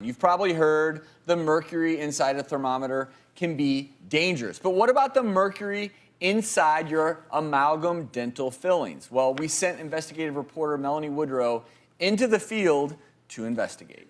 You've probably heard the mercury inside a thermometer can be dangerous. But what about the mercury inside your amalgam dental fillings? Well, we sent investigative reporter Melanie Woodrow into the field to investigate.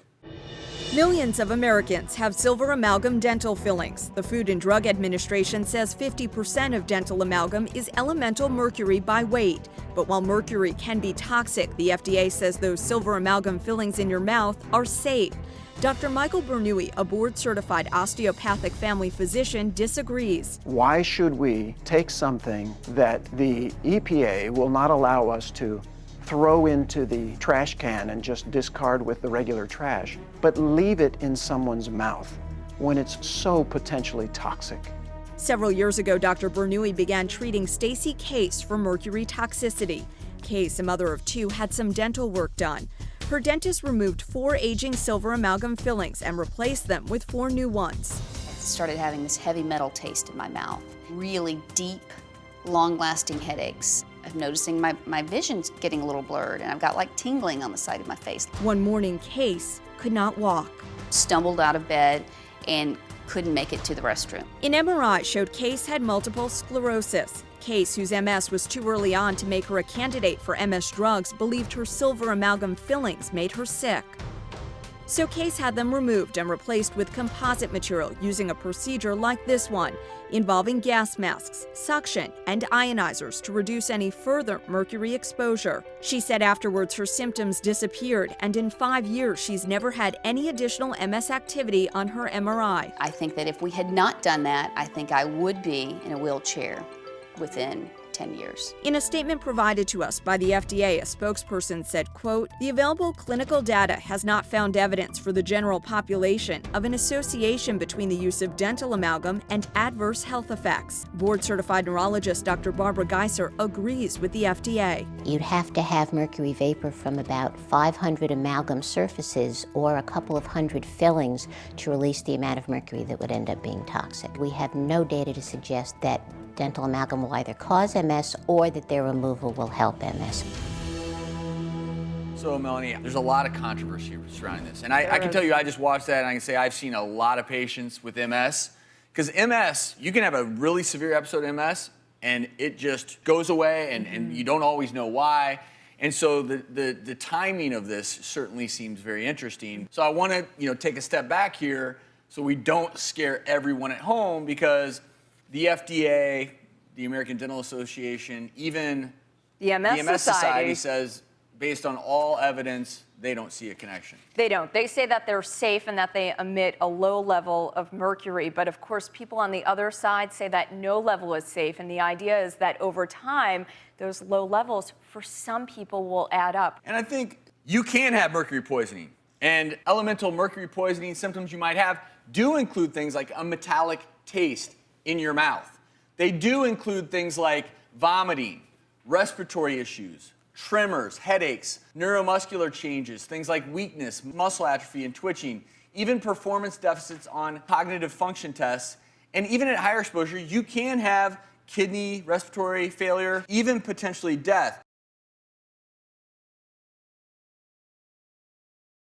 Millions of Americans have silver amalgam dental fillings. The Food and Drug Administration says 50% of dental amalgam is elemental mercury by weight. But while mercury can be toxic, the FDA says those silver amalgam fillings in your mouth are safe. Dr. Michael Bernoulli, a board-certified osteopathic family physician, disagrees. Why should we take something that the EPA will not allow us to throw into the trash can and just discard with the regular trash, but leave it in someone's mouth when it's so potentially toxic? Several years ago, Dr. Bernoulli began treating Stacey Case for mercury toxicity. Case, a mother of two, had some dental work done. Her dentist removed 4 aging silver amalgam fillings and replaced them with 4 new ones. I started having this heavy metal taste in my mouth, really deep, long-lasting headaches. I'm noticing my vision's getting a little blurred, and I've got like tingling on the side of my face. One morning, Case could not walk. Stumbled out of bed and couldn't make it to the restroom. An MRI showed Case had multiple sclerosis. Case, whose MS was too early on to make her a candidate for MS drugs, believed her silver amalgam fillings made her sick. So Case had them removed and replaced with composite material using a procedure like this one, involving gas masks, suction, and ionizers to reduce any further mercury exposure. She said afterwards her symptoms disappeared, and in 5 years she's never had any additional MS activity on her MRI. I think that if we had not done that, I think I would be in a wheelchair within 10 years. In a statement provided to us by the FDA, a spokesperson said, quote, "The available clinical data has not found evidence for the general population of an association between the use of dental amalgam and adverse health effects." Board-certified neurologist Dr. Barbara Geiser agrees with the FDA. You'd have to have mercury vapor from about 500 amalgam surfaces or a couple of hundred fillings to release the amount of mercury that would end up being toxic. We have no data to suggest that dental amalgam will either cause MS or that their removal will help MS. So, Melanie, there's a lot of controversy surrounding this. And I can tell you, I just watched that and I can say I've seen a lot of patients with MS. Because MS, you can have a really severe episode of MS and it just goes away and you don't always know why. And so the timing of this certainly seems very interesting. So I want to take a step back here so we don't scare everyone at home, because the FDA, the American Dental Association, even the MS Society says, based on all evidence, they don't see a connection. They don't. They say that they're safe and that they emit a low level of mercury. But of course, people on the other side say that no level is safe. And the idea is that over time, those low levels for some people will add up. And I think you can have mercury poisoning. And elemental mercury poisoning symptoms you might have do include things like a metallic taste in your mouth. They do include things like vomiting, respiratory issues, tremors, headaches, neuromuscular changes, things like weakness, muscle atrophy, and twitching, even performance deficits on cognitive function tests. And even at higher exposure, you can have kidney, respiratory failure, even potentially death.